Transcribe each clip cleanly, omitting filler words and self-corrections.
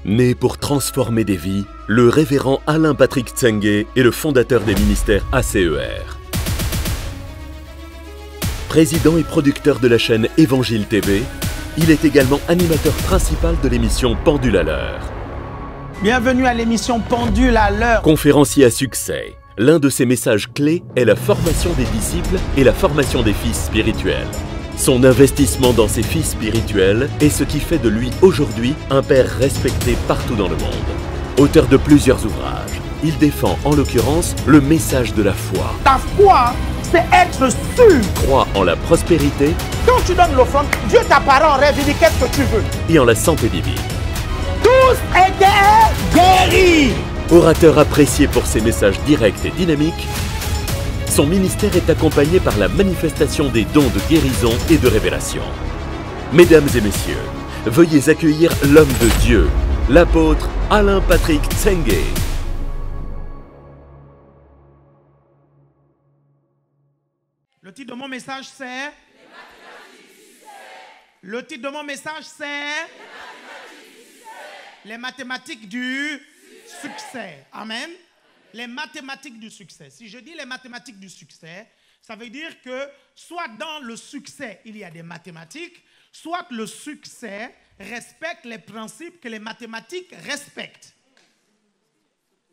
Né pour transformer des vies, le révérend Alain Patrick Tsenge est le fondateur des ministères ACER. Président et producteur de la chaîne Évangile TV, il est également animateur principal de l'émission Pendule à l'heure. Bienvenue à l'émission Pendule à l'heure. Conférencier à succès, l'un de ses messages clés est la formation des disciples et la formation des fils spirituels. Son investissement dans ses fils spirituels est ce qui fait de lui aujourd'hui un père respecté partout dans le monde. Auteur de plusieurs ouvrages, il défend en l'occurrence le message de la foi. Ta foi, c'est être sûr. Croit en la prospérité. Quand tu donnes l'offrande, Dieu t'apparaît en rêve, il dit qu'est-ce que tu veux. Et en la santé divine. Tous étaient guéris. Orateur apprécié pour ses messages directs et dynamiques, son ministère est accompagné par la manifestation des dons de guérison et de révélation. Mesdames et messieurs, veuillez accueillir l'homme de Dieu, l'apôtre Alain Patrick Tsenge. Le titre de mon message c'est... Le titre de mon message c'est... Les mathématiques du succès. Amen. Les mathématiques du succès. Si je dis les mathématiques du succès, ça veut dire que soit dans le succès, il y a des mathématiques, soit le succès respecte les principes que les mathématiques respectent.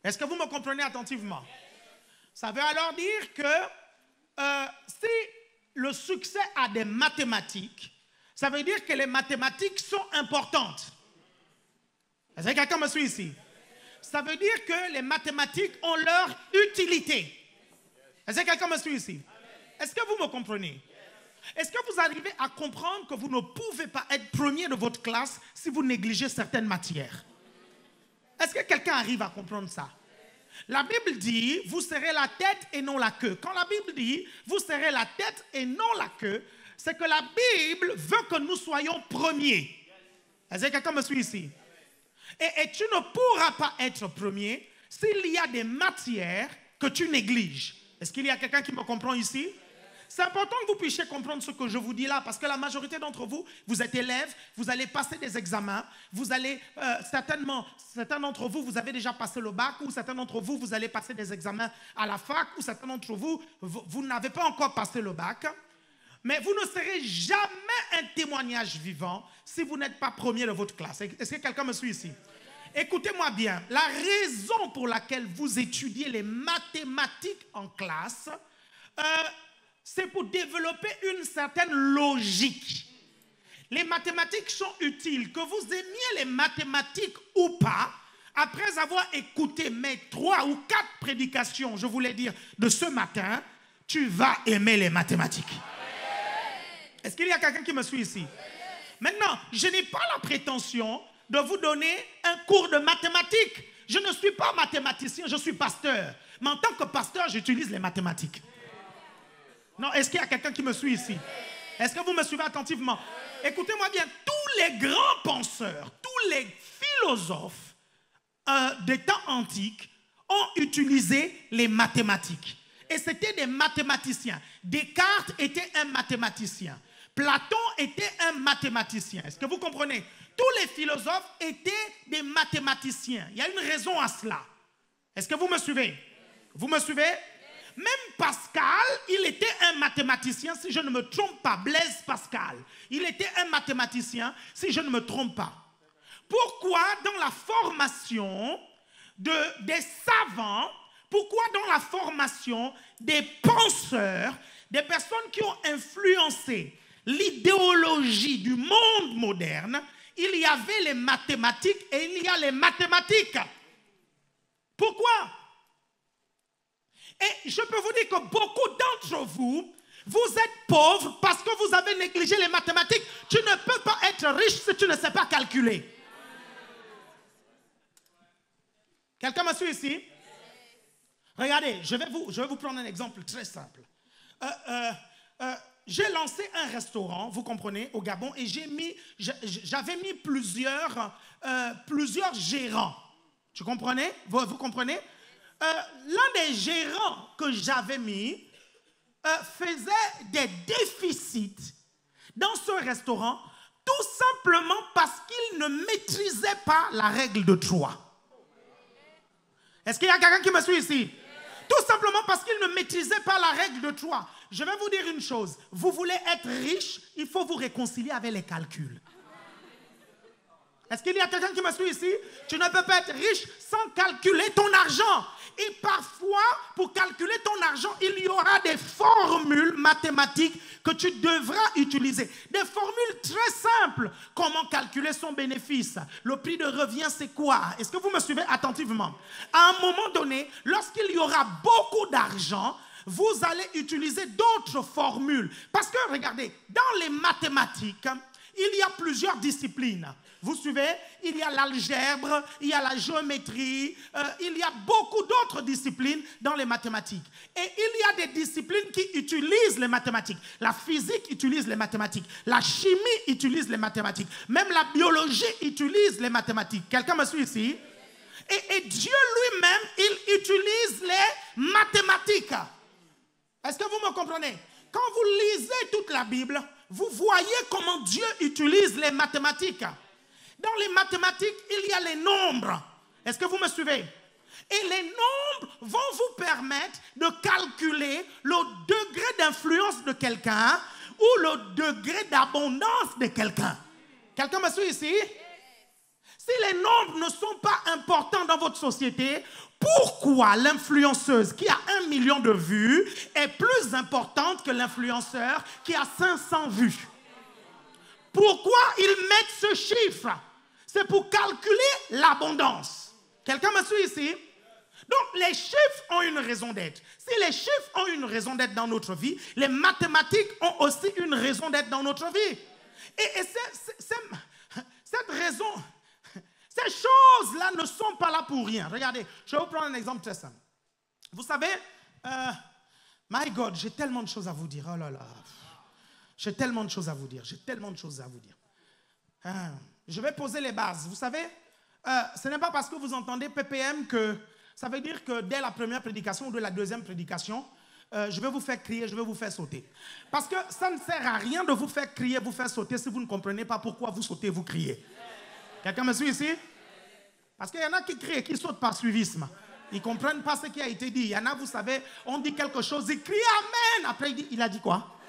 Est-ce que vous me comprenez attentivement? Ça veut alors dire que si le succès a des mathématiques, ça veut dire que les mathématiques sont importantes. Est-ce que quelqu'un me suit ici? Ça veut dire que les mathématiques ont leur utilité. Est-ce que quelqu'un me suit ici? Est-ce que vous me comprenez? Est-ce que vous arrivez à comprendre que vous ne pouvez pas être premier de votre classe si vous négligez certaines matières? Est-ce que quelqu'un arrive à comprendre ça? La Bible dit, vous serez la tête et non la queue. Quand la Bible dit, vous serez la tête et non la queue, c'est que la Bible veut que nous soyons premiers. Est-ce que quelqu'un me suit ici? Et tu ne pourras pas être premier s'il y a des matières que tu négliges. Est-ce qu'il y a quelqu'un qui me comprend ici? C'est important que vous puissiez comprendre ce que je vous dis là, parce que la majorité d'entre vous, vous êtes élèves, vous allez passer des examens, vous allez certainement, certains d'entre vous, vous avez déjà passé le bac, ou certains d'entre vous, vous allez passer des examens à la fac, ou certains d'entre vous, vous n'avez pas encore passé le bac. Mais vous ne serez jamais un témoignage vivant si vous n'êtes pas premier de votre classe. Est-ce que quelqu'un me suit ici? Écoutez-moi bien. La raison pour laquelle vous étudiez les mathématiques en classe, c'est pour développer une certaine logique. Les mathématiques sont utiles. Que vous aimiez les mathématiques ou pas, après avoir écouté mes 3 ou 4 prédications, je voulais dire, de ce matin, tu vas aimer les mathématiques. Est-ce qu'il y a quelqu'un qui me suit ici? Maintenant, je n'ai pas la prétention de vous donner un cours de mathématiques. Je ne suis pas mathématicien, je suis pasteur. Mais en tant que pasteur, j'utilise les mathématiques. Non, est-ce qu'il y a quelqu'un qui me suit ici? Est-ce que vous me suivez attentivement? Écoutez-moi bien, tous les grands penseurs, tous les philosophes des temps antiques ont utilisé les mathématiques. Et c'était des mathématiciens. Descartes était un mathématicien. Platon était un mathématicien. Est-ce que vous comprenez? Tous les philosophes étaient des mathématiciens. Il y a une raison à cela. Est-ce que vous me suivez? Vous me suivez? Même Pascal, il était un mathématicien, si je ne me trompe pas. Blaise Pascal, il était un mathématicien, si je ne me trompe pas. Pourquoi dans la formation des savants, pourquoi dans la formation des penseurs, des personnes qui ont influencé l'idéologie du monde moderne, il y avait les mathématiques et il y a les mathématiques? Pourquoi? Et je peux vous dire que beaucoup d'entre vous, vous êtes pauvres parce que vous avez négligé les mathématiques. Tu ne peux pas être riche si tu ne sais pas calculer. Quelqu'un me suit ici? Regardez, je vais vous prendre un exemple très simple. J'ai lancé un restaurant, vous comprenez, au Gabon, et j'avais mis plusieurs gérants. Tu comprenez? Vous comprenez? L'un des gérants que j'avais mis faisait des déficits dans ce restaurant. Tout simplement parce qu'il ne maîtrisait pas la règle de 3. Est-ce qu'il y a quelqu'un qui me suit ici? Tout simplement parce qu'il ne maîtrisait pas la règle de 3. Je vais vous dire une chose. Vous voulez être riche, il faut vous réconcilier avec les calculs. Est-ce qu'il y a quelqu'un qui me suit ici? Tu ne peux pas être riche sans calculer ton argent. Et parfois, pour calculer ton argent, il y aura des formules mathématiques que tu devras utiliser. Des formules très simples. Comment calculer son bénéfice? Le prix de revient, c'est quoi? Est-ce que vous me suivez attentivement? À un moment donné, lorsqu'il y aura beaucoup d'argent, vous allez utiliser d'autres formules. Parce que, regardez, dans les mathématiques, il y a plusieurs disciplines. Vous suivez? Il y a l'algèbre, il y a la géométrie, il y a beaucoup d'autres disciplines dans les mathématiques. Et il y a des disciplines qui utilisent les mathématiques. La physique utilise les mathématiques. La chimie utilise les mathématiques. Même la biologie utilise les mathématiques. Quelqu'un me suit ici? Et Dieu lui-même, il utilise les mathématiques. Est-ce que vous me comprenez? Quand vous lisez toute la Bible, vous voyez comment Dieu utilise les mathématiques. Dans les mathématiques, il y a les nombres. Est-ce que vous me suivez? Et les nombres vont vous permettre de calculer le degré d'influence de quelqu'un ou le degré d'abondance de quelqu'un. Quelqu'un me suit ici? Si les nombres ne sont pas importants dans votre société, pourquoi l'influenceuse qui a 1 million de vues est plus importante que l'influenceur qui a 500 vues? Pourquoi ils mettent ce chiffre? C'est pour calculer l'abondance. Quelqu'un me suit ici? Donc, les chiffres ont une raison d'être. Si les chiffres ont une raison d'être dans notre vie, les mathématiques ont aussi une raison d'être dans notre vie. Et cette raison, ces choses-là ne sont pas là pour rien. Regardez, je vais vous prendre un exemple très simple. Vous savez, my God, j'ai tellement de choses à vous dire. Oh là là. J'ai tellement de choses à vous dire. J'ai tellement de choses à vous dire. Je vais poser les bases. Vous savez, ce n'est pas parce que vous entendez PPM que ça veut dire que dès la première prédication ou de la deuxième prédication, je vais vous faire crier, je vais vous faire sauter. Parce que ça ne sert à rien de vous faire crier, vous faire sauter si vous ne comprenez pas pourquoi vous sautez, vous criez. Quelqu'un me suit ici? Parce qu'il y en a qui crient et qui sautent par suivisme. Ils ne comprennent pas ce qui a été dit. Il y en a, vous savez, on dit quelque chose, ils crient Amen. Après, il a dit quoi?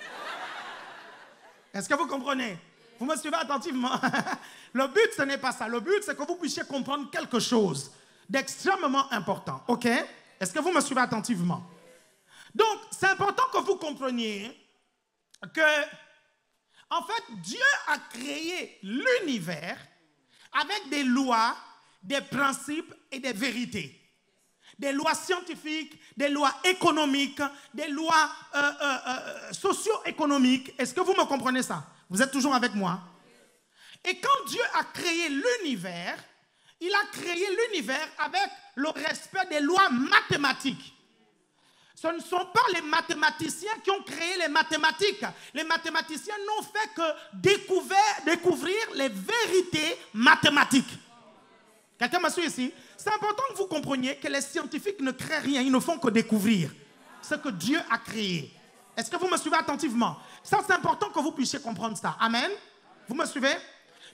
Est-ce que vous comprenez? Vous me suivez attentivement? Le but, ce n'est pas ça. Le but, c'est que vous puissiez comprendre quelque chose d'extrêmement important. OK? Est-ce que vous me suivez attentivement? Donc, c'est important que vous compreniez que, en fait, Dieu a créé l'univers avec des lois, des principes et des vérités. Des lois scientifiques, des lois économiques, des lois socio-économiques. Est-ce que vous me comprenez ça? Vous êtes toujours avec moi? Et quand Dieu a créé l'univers, il a créé l'univers avec le respect des lois mathématiques. Ce ne sont pas les mathématiciens qui ont créé les mathématiques. Les mathématiciens n'ont fait que découvrir les vérités mathématiques. Quelqu'un me suit ici? C'est important que vous compreniez que les scientifiques ne créent rien, ils ne font que découvrir ce que Dieu a créé. Est-ce que vous me suivez attentivement? Ça, c'est important que vous puissiez comprendre ça. Amen? Vous me suivez?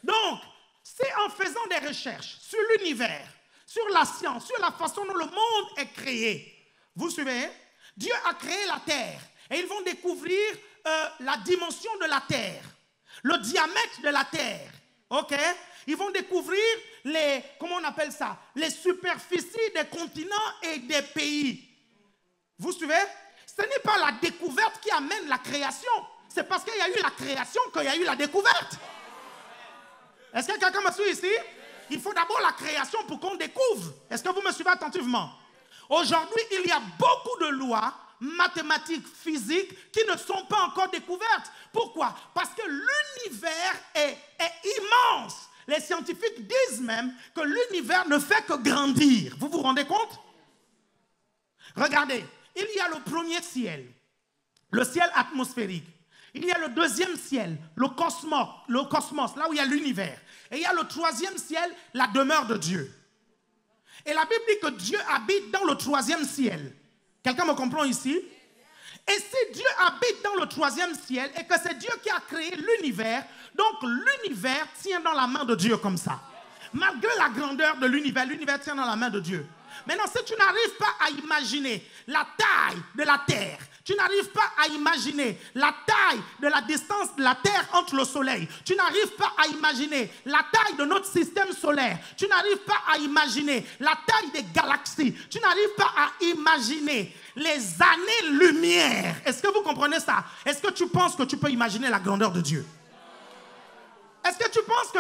Donc, c'est en faisant des recherches sur l'univers, sur la science, sur la façon dont le monde est créé. Vous suivez? Dieu a créé la Terre et ils vont découvrir la dimension de la Terre, le diamètre de la Terre. OK? Ils vont découvrir comment on appelle ça? Les superficies des continents et des pays. Vous suivez? Ce n'est pas la découverte qui amène la création. C'est parce qu'il y a eu la création qu'il y a eu la découverte. Est-ce que quelqu'un me suit ici? Il faut d'abord la création pour qu'on découvre. Est-ce que vous me suivez attentivement? Aujourd'hui, il y a beaucoup de lois mathématiques, physiques qui ne sont pas encore découvertes. Pourquoi? Parce que l'univers est immense. Les scientifiques disent même que l'univers ne fait que grandir. Vous vous rendez compte? Regardez, il y a le premier ciel, le ciel atmosphérique. Il y a le deuxième ciel, le cosmos, là où il y a l'univers. Et il y a le troisième ciel, la demeure de Dieu. Et la Bible dit que Dieu habite dans le troisième ciel. Quelqu'un me comprend ici? Et si Dieu habite dans le troisième ciel et que c'est Dieu qui a créé l'univers, Donc l'univers tient dans la main de Dieu comme ça. Malgré la grandeur de l'univers, l'univers tient dans la main de Dieu. Maintenant, si tu n'arrives pas à imaginer la taille de la Terre, tu n'arrives pas à imaginer la taille de la distance de la Terre entre le Soleil, tu n'arrives pas à imaginer la taille de notre système solaire, tu n'arrives pas à imaginer la taille des galaxies, tu n'arrives pas à imaginer les années-lumière. Est-ce que vous comprenez ça? Est-ce que tu penses que tu peux imaginer la grandeur de Dieu? Est-ce que tu penses que...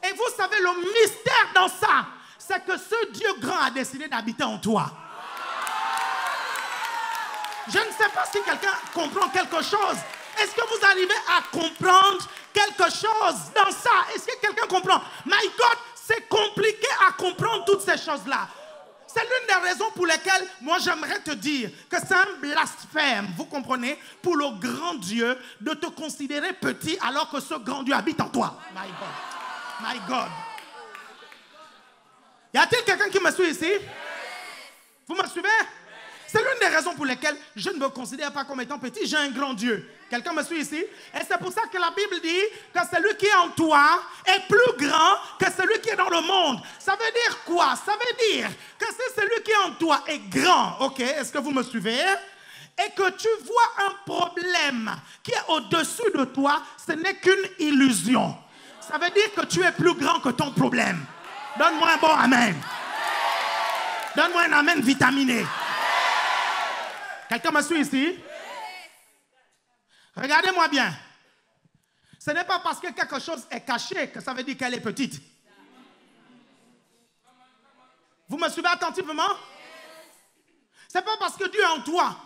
Et vous savez, le mystère dans ça, c'est que ce Dieu grand a décidé d'habiter en toi. Je ne sais pas si quelqu'un comprend quelque chose. Est-ce que vous arrivez à comprendre quelque chose dans ça? Est-ce que quelqu'un comprend? My God, c'est compliqué à comprendre toutes ces choses-là. C'est l'une des raisons pour lesquelles moi j'aimerais te dire que c'est un blasphème, vous comprenez, pour le grand Dieu de te considérer petit alors que ce grand Dieu habite en toi. My God. My God. Y a-t-il quelqu'un qui me suit ici? Vous me suivez? C'est l'une des raisons pour lesquelles je ne me considère pas comme étant petit. J'ai un grand Dieu. Quelqu'un me suit ici? Et c'est pour ça que la Bible dit que celui qui est en toi est plus grand que celui qui est dans le monde. Ça veut dire quoi? Ça veut dire que si celui qui est en toi est grand, ok, est-ce que vous me suivez? Et que tu vois un problème qui est au-dessus de toi, ce n'est qu'une illusion. Ça veut dire que tu es plus grand que ton problème. Donne-moi un bon amen. Donne-moi un amen vitaminé. Quelqu'un me suit ici? Regardez-moi bien. Ce n'est pas parce que quelque chose est caché que ça veut dire qu'elle est petite. Vous me suivez attentivement? Ce n'est pas parce que Dieu est en toi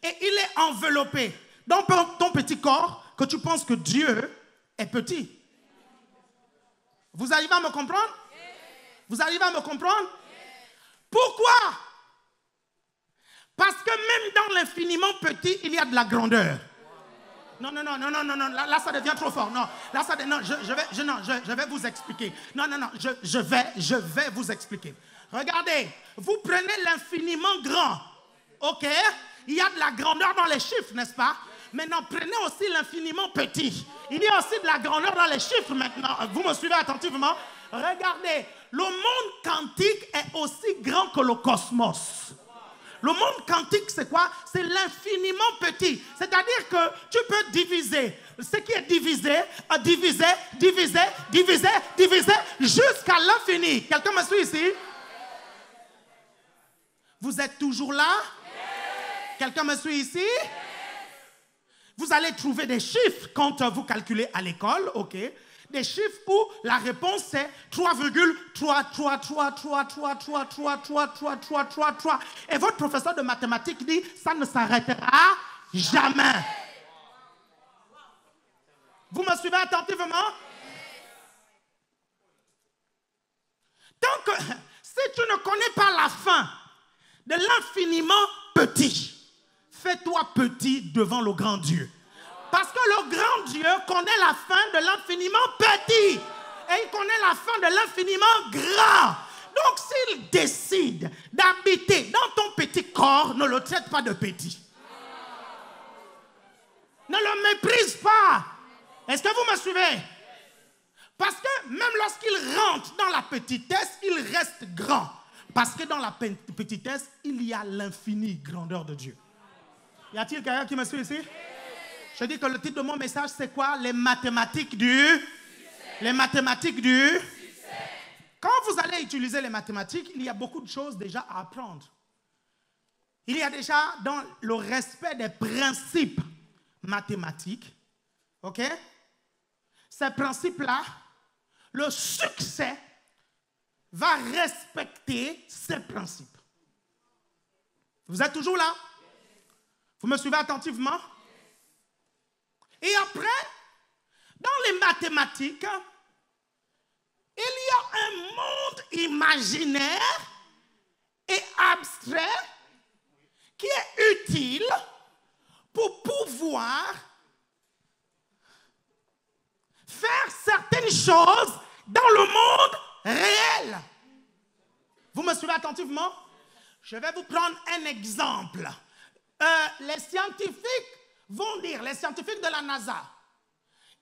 et il est enveloppé dans ton petit corps que tu penses que Dieu est petit. Vous arrivez à me comprendre? Vous arrivez à me comprendre? Pourquoi? Parce que même dans l'infiniment petit, il y a de la grandeur. Non, là ça devient trop fort. Non, là ça, non, je vais vous expliquer. Non, je vais vous expliquer. Regardez, vous prenez l'infiniment grand, ok? Il y a de la grandeur dans les chiffres, n'est-ce pas? Maintenant, prenez aussi l'infiniment petit. Il y a aussi de la grandeur dans les chiffres maintenant. Vous me suivez attentivement? Regardez, le monde quantique est aussi grand que le cosmos. Le monde quantique, c'est quoi? C'est l'infiniment petit. C'est-à-dire que tu peux diviser ce qui est divisé, diviser, jusqu'à l'infini. Quelqu'un me suit ici? Vous êtes toujours là? Quelqu'un me suit ici? Vous allez trouver des chiffres quand vous calculez à l'école, ok? Des chiffres où la réponse c'est 3,3. Et votre professeur de mathématiques dit, ça ne s'arrêtera jamais. Vous me suivez attentivement? Tant que, si tu ne connais pas la fin de l'infiniment petit, fais-toi petit devant le grand Dieu. Parce que le grand Dieu connaît la fin de l'infiniment petit. Et il connaît la fin de l'infiniment grand. Donc s'il décide d'habiter dans ton petit corps, ne le traite pas de petit. Ne le méprise pas. Est-ce que vous me suivez? Parce que même lorsqu'il rentre dans la petitesse, il reste grand. Parce que dans la petitesse, il y a l'infinie grandeur de Dieu. Y a-t-il quelqu'un qui me suit ici? Je dis que le titre de mon message, c'est quoi? Les mathématiques du succès. Les mathématiques du succès. Quand vous allez utiliser les mathématiques, il y a beaucoup de choses déjà à apprendre. Il y a déjà dans le respect des principes mathématiques, ok? Ces principes-là, le succès va respecter ces principes. Vous êtes toujours là? Vous me suivez attentivement? Et après, dans les mathématiques, il y a un monde imaginaire et abstrait qui est utile pour pouvoir faire certaines choses dans le monde réel. Vous me suivez attentivement? Je vais vous prendre un exemple. Les scientifiques vont dire, les scientifiques de la NASA,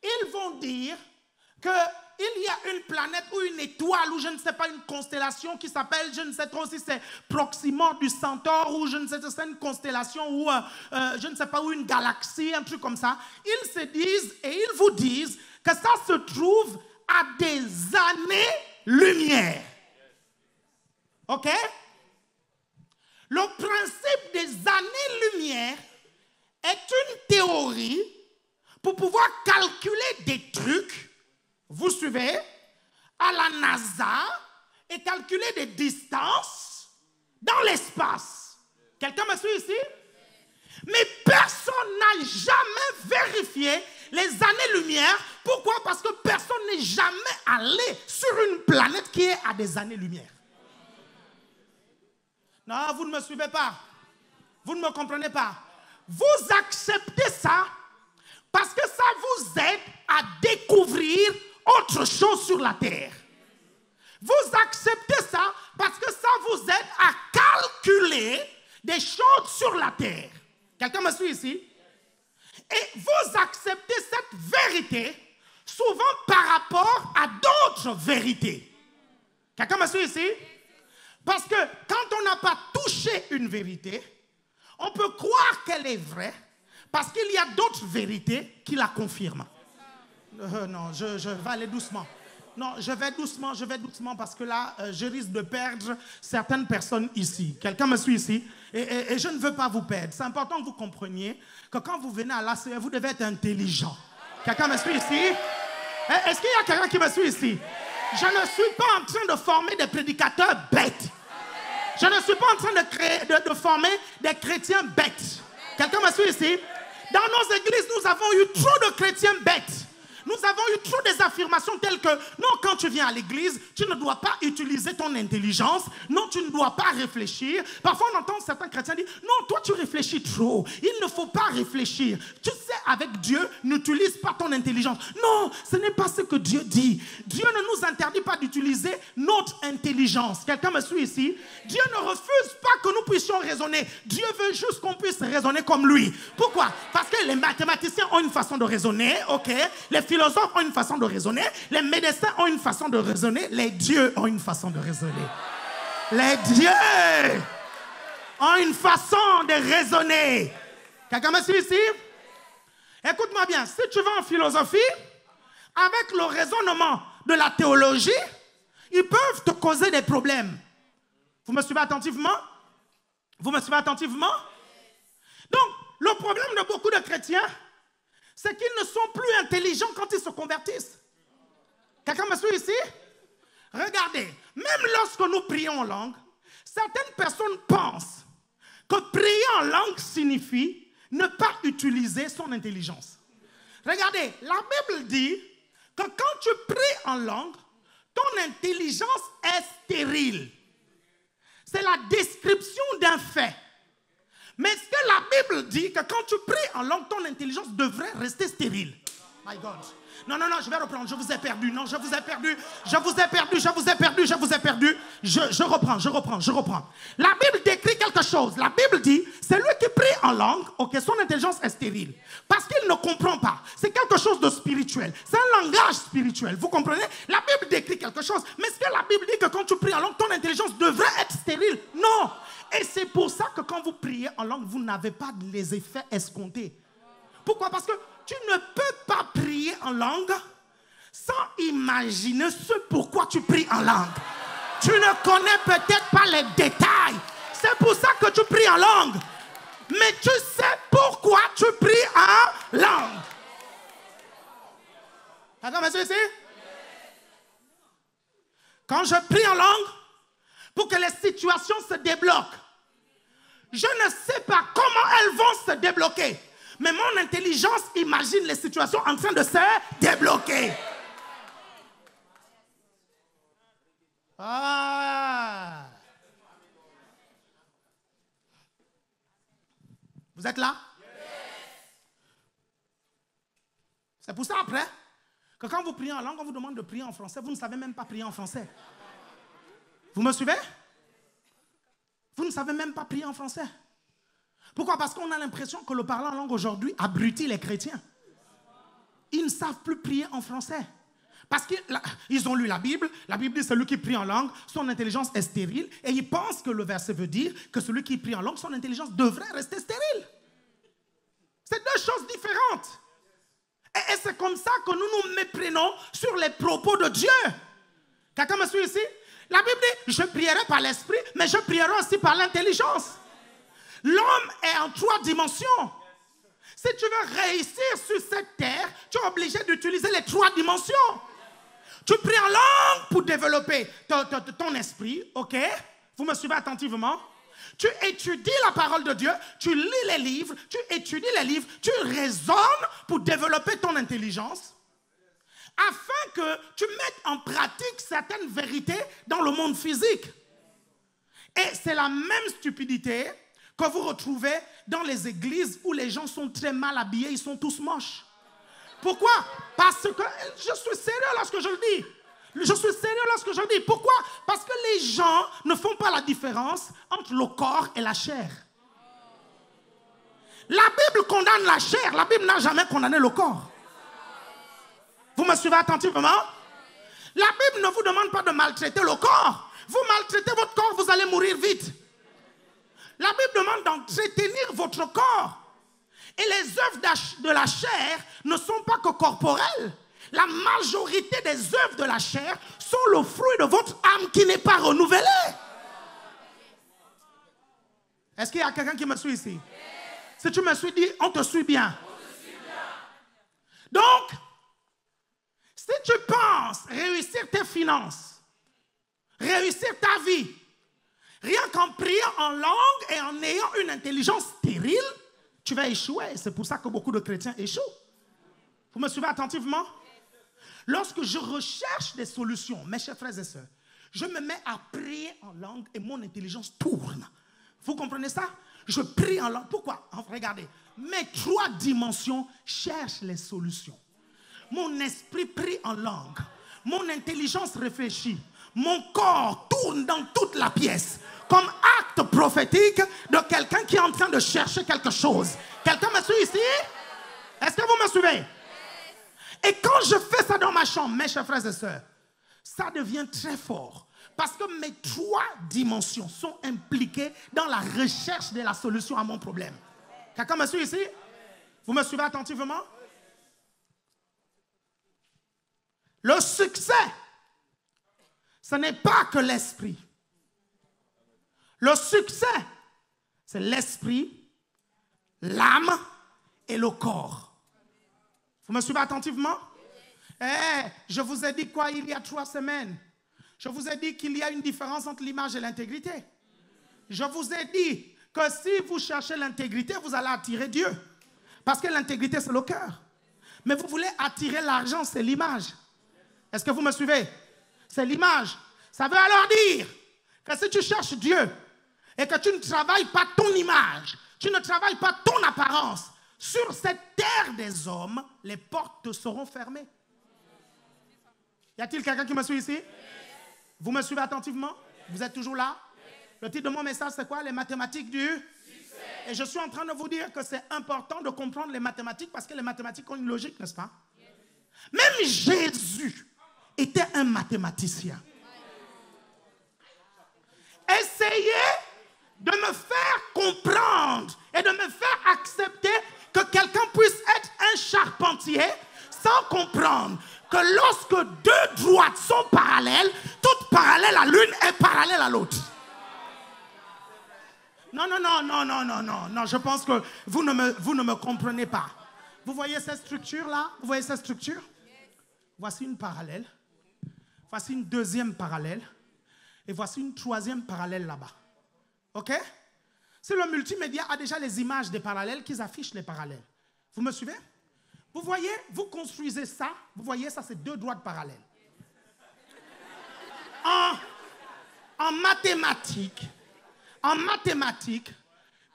ils vont dire qu'il y a une planète ou une étoile ou je ne sais pas, une constellation qui s'appelle, je ne sais trop si c'est Proxima du Centaure ou je ne sais si c'est une constellation ou je ne sais pas, ou une galaxie, un truc comme ça. Ils se disent et ils vous disent que ça se trouve à des années-lumière. OK? Le principe des années-lumière est une théorie pour pouvoir calculer des trucs, vous suivez, à la NASA et calculer des distances dans l'espace. Quelqu'un me suit ici? Mais personne n'a jamais vérifié les années-lumière. Pourquoi? Parce que personne n'est jamais allé sur une planète qui est à des années-lumière. Non, vous ne me suivez pas. Vous ne me comprenez pas. Vous acceptez ça parce que ça vous aide à découvrir autre chose sur la terre. Vous acceptez ça parce que ça vous aide à calculer des choses sur la terre. Quelqu'un me suit ici? Et vous acceptez cette vérité souvent par rapport à d'autres vérités. Quelqu'un me suit ici? Parce que quand on n'a pas touché une vérité, on peut croire qu'elle est vraie parce qu'il y a d'autres vérités qui la confirment. Non, je vais aller doucement. Non, je vais doucement parce que là, je risque de perdre certaines personnes ici. Quelqu'un me suit ici? Et je ne veux pas vous perdre. C'est important que vous compreniez que quand vous venez à l'ACE, vous devez être intelligent. Quelqu'un me suit ici? Est-ce qu'il y a quelqu'un qui me suit ici? Je ne suis pas en train de former des prédicateurs bêtes. Je ne suis pas en train de former des chrétiens bêtes. Quelqu'un me suit ici? Dans nos églises, nous avons eu trop de chrétiens bêtes. Nous avons eu trop des affirmations telles que non, quand tu viens à l'église, tu ne dois pas utiliser ton intelligence. Non, tu ne dois pas réfléchir. Parfois, on entend certains chrétiens dire non, toi, tu réfléchis trop. Il ne faut pas réfléchir. Tu sais, avec Dieu, n'utilise pas ton intelligence. Non, ce n'est pas ce que Dieu dit. Dieu ne nous interdit pas d'utiliser notre intelligence. Quelqu'un me suit ici? Dieu ne refuse pas que nous puissions raisonner. Dieu veut juste qu'on puisse raisonner comme lui. Pourquoi? Parce que les mathématiciens ont une façon de raisonner, ok? Les philosophes ont une façon de raisonner, les médecins ont une façon de raisonner, les dieux ont une façon de raisonner. Les dieux ont une façon de raisonner. Quelqu'un me suit ici? Écoute-moi bien, si tu vas en philosophie, avec le raisonnement de la théologie, ils peuvent te causer des problèmes. Vous me suivez attentivement? Vous me suivez attentivement? Donc, le problème de beaucoup de chrétiens, c'est qu'ils ne sont plus intelligents quand ils se convertissent. Quelqu'un me suit ici? Regardez, même lorsque nous prions en langue, certaines personnes pensent que prier en langue signifie ne pas utiliser son intelligence. Regardez, la Bible dit que quand tu pries en langue, ton intelligence est stérile. C'est la description d'un fait. Mais ce que la Bible dit, que quand tu pries en langue, ton intelligence devrait rester stérile. My God. Non, je vais reprendre. Je vous ai perdu. Non, je vous ai perdu. Je reprends. La Bible décrit quelque chose. La Bible dit, c'est lui qui prie en langue, ok, son intelligence est stérile. Parce qu'il ne comprend pas. C'est quelque chose de spirituel. C'est un langage spirituel. Vous comprenez? La Bible décrit quelque chose. Mais est-ce que la Bible dit que quand tu pries en langue, ton intelligence devrait être stérile? Non. Et c'est pour ça que quand vous priez en langue, vous n'avez pas les effets escomptés. Pourquoi? Parce que tu ne peux pas prier en langue sans imaginer ce pourquoi tu pries en langue. Tu ne connais peut-être pas les détails. C'est pour ça que tu pries en langue. Mais tu sais pourquoi tu pries en langue. Attends, monsieur, ici? Quand je prie en langue, pour que les situations se débloquent, je ne sais pas comment elles vont se débloquer. Mais mon intelligence imagine les situations en train de se débloquer. Ah. Vous êtes là? C'est pour ça après que quand vous priez en langue, on vous demande de prier en français. Vous ne savez même pas prier en français. Vous me suivez? Vous ne savez même pas prier en français. Pourquoi? Parce qu'on a l'impression que le parler en langue aujourd'hui abrutit les chrétiens. ils ne savent plus prier en français. Parce qu'ils ont lu la Bible dit celui qui prie en langue, son intelligence est stérile, et ils pensent que le verset veut dire que celui qui prie en langue, son intelligence devrait rester stérile. C'est deux choses différentes. Et c'est comme ça que nous nous méprenons sur les propos de Dieu. Quelqu'un me suit ici? La Bible dit, je prierai par l'esprit, mais je prierai aussi par l'intelligence. L'homme est en 3 dimensions. Si tu veux réussir sur cette terre, tu es obligé d'utiliser les 3 dimensions. Tu pries en langue pour développer ton esprit, ok? Vous me suivez attentivement? Tu étudies la parole de Dieu, tu lis les livres, tu étudies les livres, tu raisonnes pour développer ton intelligence, afin que tu mettes en pratique certaines vérités dans le monde physique. Et c'est la même stupidité que vous retrouvez dans les églises où les gens sont très mal habillés, ils sont tous moches. Pourquoi? Parce que je suis sérieux lorsque je le dis. Je suis sérieux lorsque je le dis. Pourquoi? Parce que les gens ne font pas la différence entre le corps et la chair. La Bible condamne la chair, la Bible n'a jamais condamné le corps. Vous me suivez attentivement? La Bible ne vous demande pas de maltraiter le corps. Vous maltraitez votre corps, vous allez mourir vite. La Bible demande d'entretenir votre corps. Et les œuvres de la chair ne sont pas que corporelles. La majorité des œuvres de la chair sont le fruit de votre âme qui n'est pas renouvelée. Est-ce qu'il y a quelqu'un qui me suit ici? Si tu me suis, dit, on te suit bien. Donc, si tu penses réussir tes finances, réussir ta vie, rien qu'en priant en langue et en ayant une intelligence stérile, tu vas échouer. C'est pour ça que beaucoup de chrétiens échouent. Vous me suivez attentivement? Lorsque je recherche des solutions, mes chers frères et sœurs, je me mets à prier en langue et mon intelligence tourne. Vous comprenez ça? Je prie en langue. Pourquoi? Regardez, mes 3 dimensions cherchent les solutions. Mon esprit prie en langue. Mon intelligence réfléchit. Mon corps tourne dans toute la pièce comme acte prophétique de quelqu'un qui est en train de chercher quelque chose. Quelqu'un me suit ici? Est-ce que vous me suivez? Et quand je fais ça dans ma chambre, mes chers frères et sœurs, ça devient très fort. Parce que mes 3 dimensions sont impliquées dans la recherche de la solution à mon problème. Quelqu'un me suit ici? Vous me suivez attentivement? Le succès, ce n'est pas que l'esprit. Le succès, c'est l'esprit, l'âme et le corps. Vous me suivez attentivement? Je vous ai dit quoi il y a 3 semaines? Je vous ai dit qu'il y a une différence entre l'image et l'intégrité. Je vous ai dit que si vous cherchez l'intégrité, vous allez attirer Dieu. Parce que l'intégrité, c'est le cœur. Mais vous voulez attirer l'argent, c'est l'image. Est-ce que vous me suivez? C'est l'image. Ça veut alors dire que si tu cherches Dieu et que tu ne travailles pas ton image, tu ne travailles pas ton apparence, sur cette terre des hommes, les portes te seront fermées. Y a-t-il quelqu'un qui me suit ici? Vous me suivez attentivement? Vous êtes toujours là? Le titre de mon message, c'est quoi? Les mathématiques du succès. Et je suis en train de vous dire que c'est important de comprendre les mathématiques parce que les mathématiques ont une logique, n'est-ce pas? Même Jésus était un mathématicien. Essayez de me faire comprendre et de me faire accepter que quelqu'un puisse être un charpentier sans comprendre que lorsque 2 droites sont parallèles, toute parallèle à l'une est parallèle à l'autre. Non, je pense que vous ne me comprenez pas. Vous voyez cette structure-là? Vous voyez cette structure? Voici une parallèle. Voici une deuxième parallèle. Et voici une 3e parallèle là-bas. OK? Si le multimédia a déjà les images des parallèles, qu'ils affichent les parallèles. Vous me suivez? Vous voyez, vous construisez ça. Vous voyez, ça, c'est 2 droites parallèles. En mathématiques,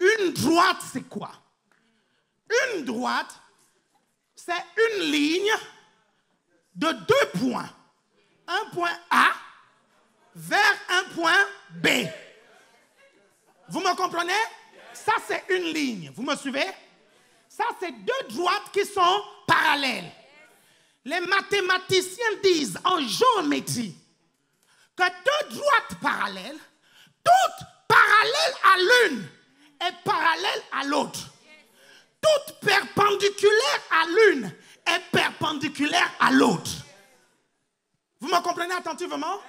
une droite, c'est quoi? Une droite, c'est une ligne de 2 points. Un point A vers un point B. Vous me comprenez? Ça, c'est une ligne. Vous me suivez? Ça, c'est 2 droites qui sont parallèles. Les mathématiciens disent en géométrie que deux droites parallèles, toutes parallèles à l'une, est parallèle à l'autre. Toute perpendiculaire à l'une est perpendiculaire à l'autre. Vous me comprenez attentivement?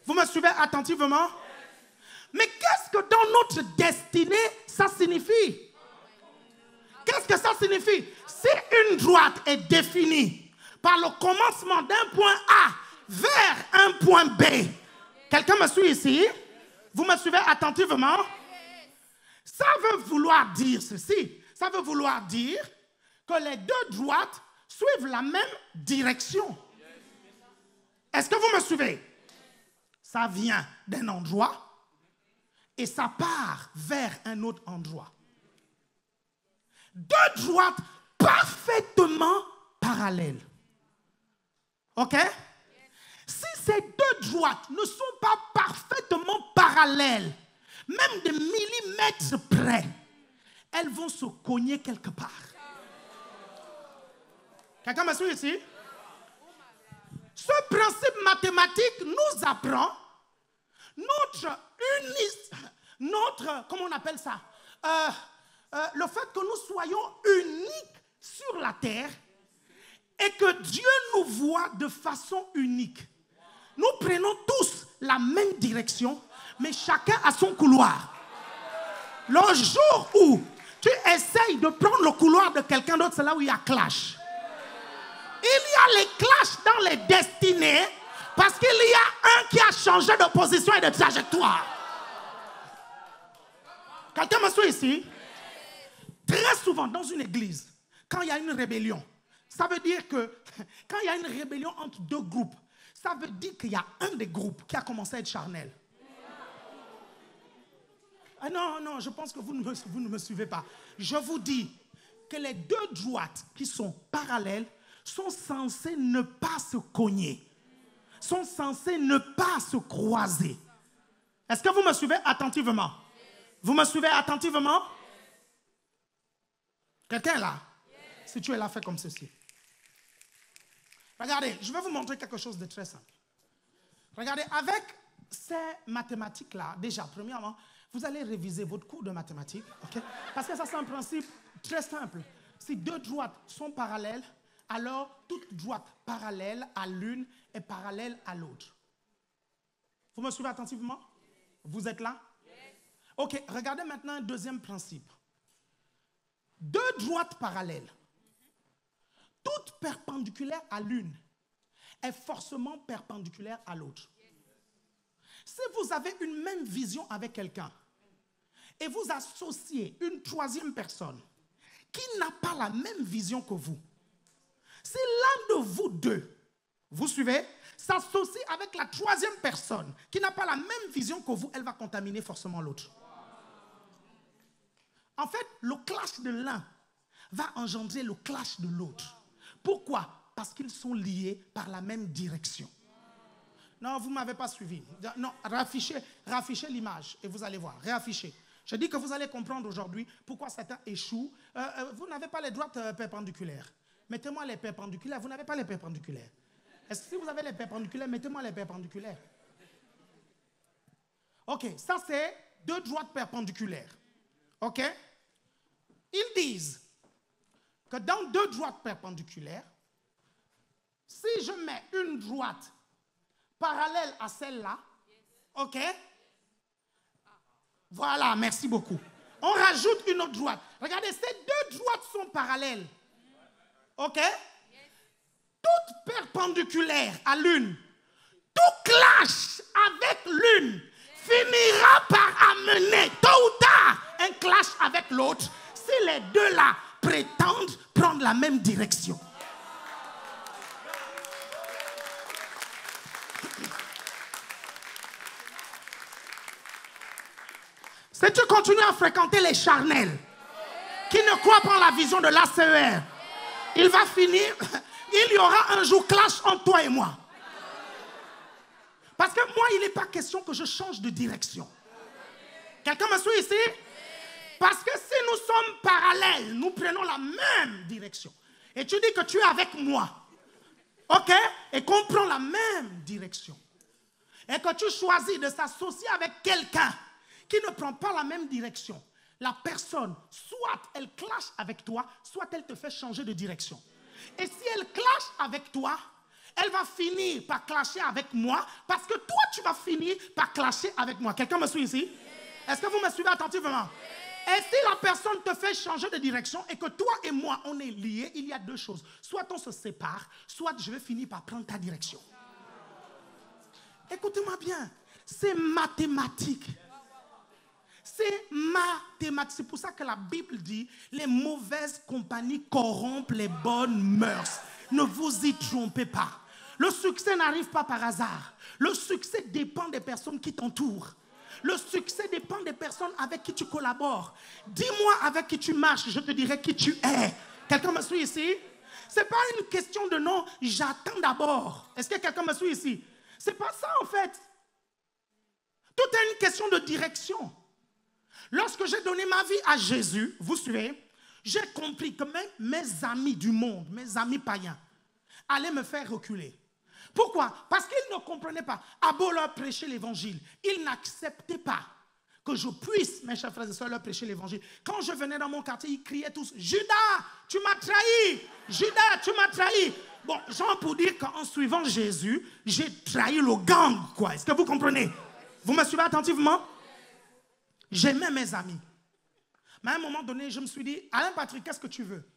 Vous me suivez attentivement? Mais qu'est-ce que dans notre destinée, ça signifie? Qu'est-ce que ça signifie? Si une droite est définie par le commencement d'un point A vers un point B, quelqu'un me suit ici? Vous me suivez attentivement? Ça veut vouloir dire ceci. Ça veut vouloir dire que les deux droites suivent la même direction. Est-ce que vous me suivez? Ça vient d'un endroit et ça part vers un autre endroit. Deux droites parfaitement parallèles. OK? Si ces deux droites ne sont pas parfaitement parallèles, même des millimètres près, elles vont se cogner quelque part. Quelqu'un me suit ici? Ce principe mathématique nous apprend comment on appelle ça? Le fait que nous soyons uniques sur la terre et que Dieu nous voit de façon unique. Nous prenons tous la même direction, mais chacun a son couloir. Le jour où tu essayes de prendre le couloir de quelqu'un d'autre, c'est là où il y a clash. Il y a les clashs dans les destinées parce qu'il y a un qui a changé de position et de trajectoire. Quelqu'un me suit ici? Très souvent dans une église, quand il y a une rébellion, ça veut dire que quand il y a une rébellion entre deux groupes, ça veut dire qu'il y a un des groupes qui a commencé à être charnel. Ah non, je pense que vous ne me suivez pas. Je vous dis que les deux droites qui sont parallèles sont censées ne pas se cogner, sont censées ne pas se croiser. Est-ce que vous me suivez attentivement? Vous me suivez attentivement? Quelqu'un est là? Si tu es là, fais comme ceci. Regardez, je vais vous montrer quelque chose de très simple. Regardez, avec ces mathématiques-là, déjà, premièrement, vous allez réviser votre cours de mathématiques, okay? Parce que ça, c'est un principe très simple. Si deux droites sont parallèles, alors toute droite parallèle à l'une est parallèle à l'autre. Vous me suivez attentivement? Vous êtes là? Ok, regardez maintenant un deuxième principe. Deux droites parallèles, toutes perpendiculaires à l'une, est forcément perpendiculaire à l'autre. Si vous avez une même vision avec quelqu'un et vous associez une troisième personne qui n'a pas la même vision que vous, si l'un de vous deux, vous suivez, s'associe avec la troisième personne qui n'a pas la même vision que vous, elle va contaminer forcément l'autre. En fait, le clash de l'un va engendrer le clash de l'autre. Pourquoi? Parce qu'ils sont liés par la même direction. Non, vous ne m'avez pas suivi. Non, raffichez l'image et vous allez voir. Réaffichez. Je dis que vous allez comprendre aujourd'hui pourquoi Satan échoue. Vous n'avez pas les droites perpendiculaires. Mettez-moi les perpendiculaires. Vous n'avez pas les perpendiculaires. Est-ce que si vous avez les perpendiculaires, mettez-moi les perpendiculaires. Ok, ça c'est deux droites perpendiculaires. Ok? Ils disent que dans deux droites perpendiculaires, si je mets une droite parallèle à celle-là, ok? Voilà, merci beaucoup. On rajoute une autre droite. Regardez, ces deux droites sont parallèles. Ok? Toutes perpendiculaires à l'une. Tout clash avec l'une finira par amener, tôt ou tard, un clash avec l'autre si les deux-là prétendent prendre la même direction. Si tu continues à fréquenter les charnels qui ne croient pas en la vision de l'ACER, il va finir, il y aura un jour clash entre toi et moi. Parce que moi, il n'est pas question que je change de direction. Quelqu'un me suit ici? Parce que si nous sommes parallèles, nous prenons la même direction. Et tu dis que tu es avec moi. OK? Et qu'on prend la même direction. Et que tu choisis de s'associer avec quelqu'un qui ne prend pas la même direction, la personne, soit elle clash avec toi, soit elle te fait changer de direction. Et si elle clash avec toi, elle va finir par clasher avec moi, parce que toi, tu vas finir par clasher avec moi. Quelqu'un me suit ici? Est-ce que vous me suivez attentivement? Et si la personne te fait changer de direction et que toi et moi, on est liés, il y a deux choses. Soit on se sépare, soit je vais finir par prendre ta direction. Écoutez-moi bien, c'est mathématique. C'est mathématique. C'est pour ça que la Bible dit, les mauvaises compagnies corrompent les bonnes mœurs. Ne vous y trompez pas. Le succès n'arrive pas par hasard. Le succès dépend des personnes qui t'entourent. Le succès dépend des personnes avec qui tu collabores. Dis-moi avec qui tu marches, je te dirai qui tu es. Quelqu'un me suit ici? Ce n'est pas une question de non, j'attends d'abord. Est-ce que quelqu'un me suit ici? Ce n'est pas ça en fait. Tout est une question de direction. Lorsque j'ai donné ma vie à Jésus, vous suivez, j'ai compris que même mes amis du monde, mes amis païens, allaient me faire reculer. Pourquoi? Parce qu'ils ne comprenaient pas. À beau leur prêcher l'évangile, ils n'acceptaient pas que je puisse, mes chers frères et sœurs, leur prêcher l'évangile. Quand je venais dans mon quartier, ils criaient tous, « Judas, tu m'as trahi! Judas, tu m'as trahi! » Bon, genre pour dire qu'en suivant Jésus, j'ai trahi le gang, quoi. Est-ce que vous comprenez? Vous me suivez attentivement? J'aimais mes amis. Mais à un moment donné, je me suis dit, Alain Patrick, qu'est-ce que tu veux?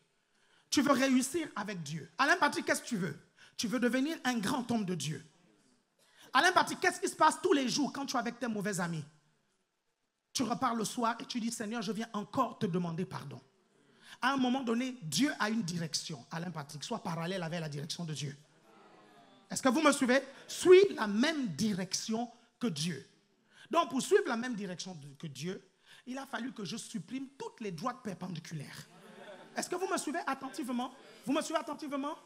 Tu veux réussir avec Dieu. Alain Patrick, qu'est-ce que tu veux? Tu veux devenir un grand homme de Dieu. Alain Patrick, qu'est-ce qui se passe tous les jours quand tu es avec tes mauvais amis? Tu repars le soir et tu dis, Seigneur, je viens encore te demander pardon. À un moment donné, Dieu a une direction. Alain Patrick, soit parallèle avec la direction de Dieu. Est-ce que vous me suivez? Suis la même direction que Dieu. Donc, pour suivre la même direction que Dieu, il a fallu que je supprime toutes les droites perpendiculaires. Est-ce que vous me suivez attentivement? Vous me suivez attentivement?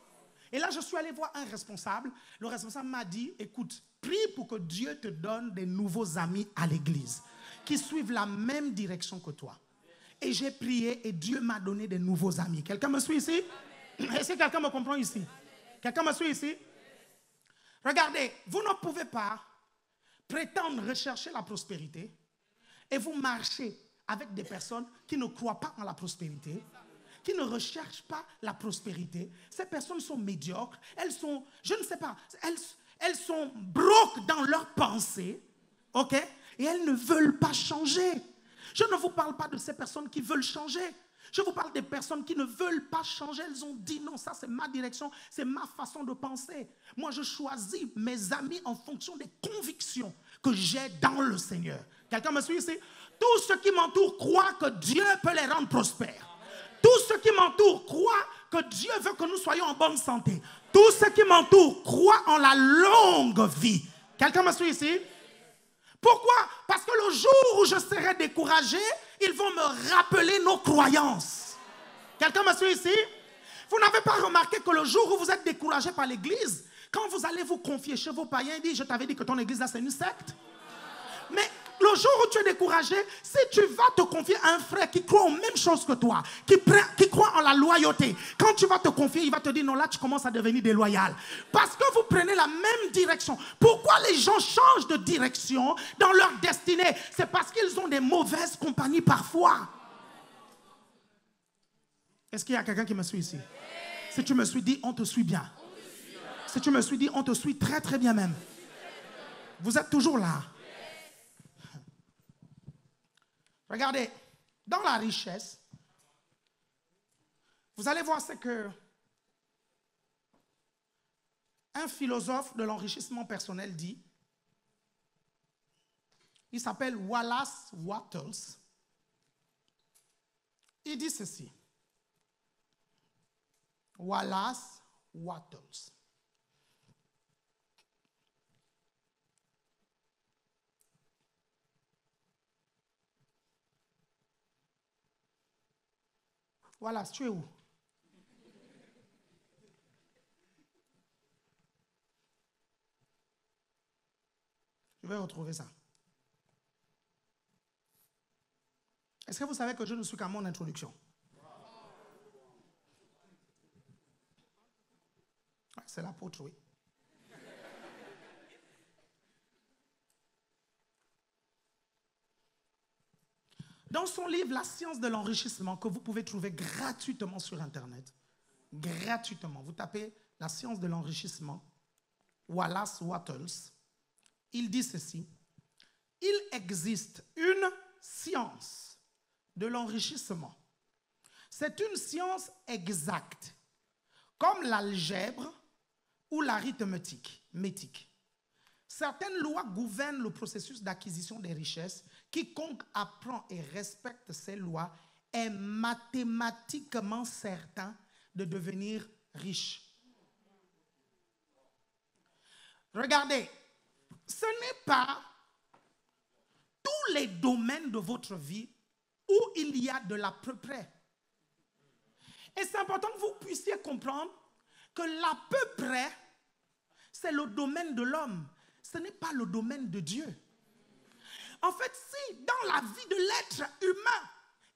Et là, je suis allé voir un responsable. Le responsable m'a dit, écoute, prie pour que Dieu te donne des nouveaux amis à l'église qui suivent la même direction que toi. Et j'ai prié et Dieu m'a donné des nouveaux amis. Quelqu'un me suit ici? Est-ce que quelqu'un me comprend ici? Quelqu'un me suit ici? Regardez, vous ne pouvez pas prétendre rechercher la prospérité et vous marchez avec des personnes qui ne croient pas en la prospérité, qui ne recherchent pas la prospérité. Ces personnes sont médiocres, elles sont, je ne sais pas, elles sont broques dans leurs pensées, ok? Et elles ne veulent pas changer. Je ne vous parle pas de ces personnes qui veulent changer. Je vous parle des personnes qui ne veulent pas changer. Elles ont dit non, ça c'est ma direction, c'est ma façon de penser. Moi, je choisis mes amis en fonction des convictions que j'ai dans le Seigneur. Quelqu'un me suit ici? Tous ceux qui m'entourent croient que Dieu peut les rendre prospères. Tous ceux qui m'entourent croient que Dieu veut que nous soyons en bonne santé. Tous ceux qui m'entourent croient en la longue vie. Quelqu'un me suit ici? Pourquoi? Parce que le jour où je serai découragé, ils vont me rappeler nos croyances. Quelqu'un me suit ici? Vous n'avez pas remarqué que le jour où vous êtes découragé par l'église, quand vous allez vous confier chez vos païens, ils disent, je t'avais dit que ton église là c'est une secte. Mais le jour où tu es découragé, si tu vas te confier à un frère qui croit aux mêmes choses que toi, qui croit en la loyauté, quand tu vas te confier, il va te dire non, là tu commences à devenir déloyal. Parce que vous prenez la même direction. Pourquoi les gens changent de direction dans leur destinée? C'est parce qu'ils ont des mauvaises compagnies parfois. Est-ce qu'il y a quelqu'un qui me suit ici? Si tu me suis dit, on te suit bien. Si tu me suis dit, on te suit très très bien même. Vous êtes toujours là. Regardez, dans la richesse, vous allez voir ce que un philosophe de l'enrichissement personnel dit. Il s'appelle Wallace Wattles. Il dit ceci. Wallace Wattles. Voilà, tu es où? Je vais retrouver ça. Est-ce que vous savez que je ne suis qu'à mon introduction? c'est l'apôtre, oui. Dans son livre, La science de l'enrichissement, que vous pouvez trouver gratuitement sur Internet, gratuitement, vous tapez La science de l'enrichissement, Wallace Wattles, il dit ceci: il existe une science de l'enrichissement. C'est une science exacte, comme l'algèbre ou l'arithmétique. Certaines lois gouvernent le processus d'acquisition des richesses. Quiconque apprend et respecte ces lois est mathématiquement certain de devenir riche. Regardez, ce n'est pas tous les domaines de votre vie où il y a de l'à peu près. Et c'est important que vous puissiez comprendre que l'à peu près, c'est le domaine de l'homme. Ce n'est pas le domaine de Dieu. En fait, si dans la vie de l'être humain,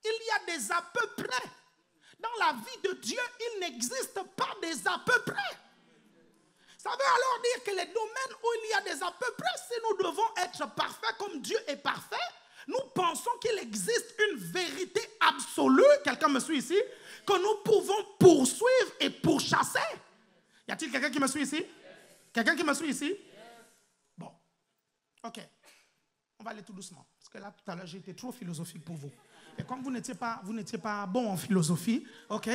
il y a des à peu près, dans la vie de Dieu, il n'existe pas des à peu près. Ça veut alors dire que les domaines où il y a des à peu près, si nous devons être parfaits comme Dieu est parfait, nous pensons qu'il existe une vérité absolue, quelqu'un me suit ici, que nous pouvons poursuivre et pourchasser. Y a-t-il quelqu'un qui me suit ici? Quelqu'un qui me suit ici? Bon, ok. On va aller tout doucement. Parce que là, tout à l'heure, j'ai été trop philosophique pour vous. Et comme vous n'étiez pas bon en philosophie, ok,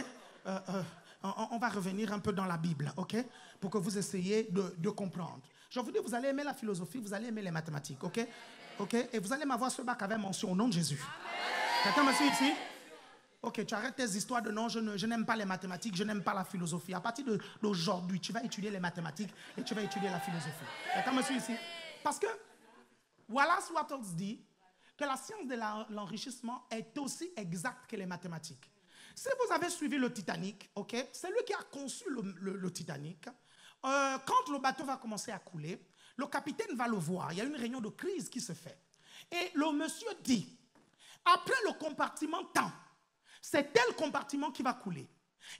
on va revenir un peu dans la Bible, ok, pour que vous essayiez de comprendre. Je vous dis, vous allez aimer la philosophie, vous allez aimer les mathématiques, ok, ok, et vous allez m'avoir ce bac avec mention au nom de Jésus. Quelqu'un me suit ici? Ok, tu arrêtes tes histoires de non, je n'aime pas les mathématiques, je n'aime pas la philosophie. À partir d'aujourd'hui, tu vas étudier les mathématiques et tu vas étudier la philosophie. Quelqu'un me suit ici? Parce que Wallace Wattles dit que la science de l'enrichissement est aussi exacte que les mathématiques. Si vous avez suivi le Titanic, ok, c'est lui qui a conçu le Titanic. Quand le bateau va commencer à couler, le capitaine va le voir. Il y a une réunion de crise qui se fait. Et le monsieur dit, après le compartiment temps, c'est tel compartiment qui va couler.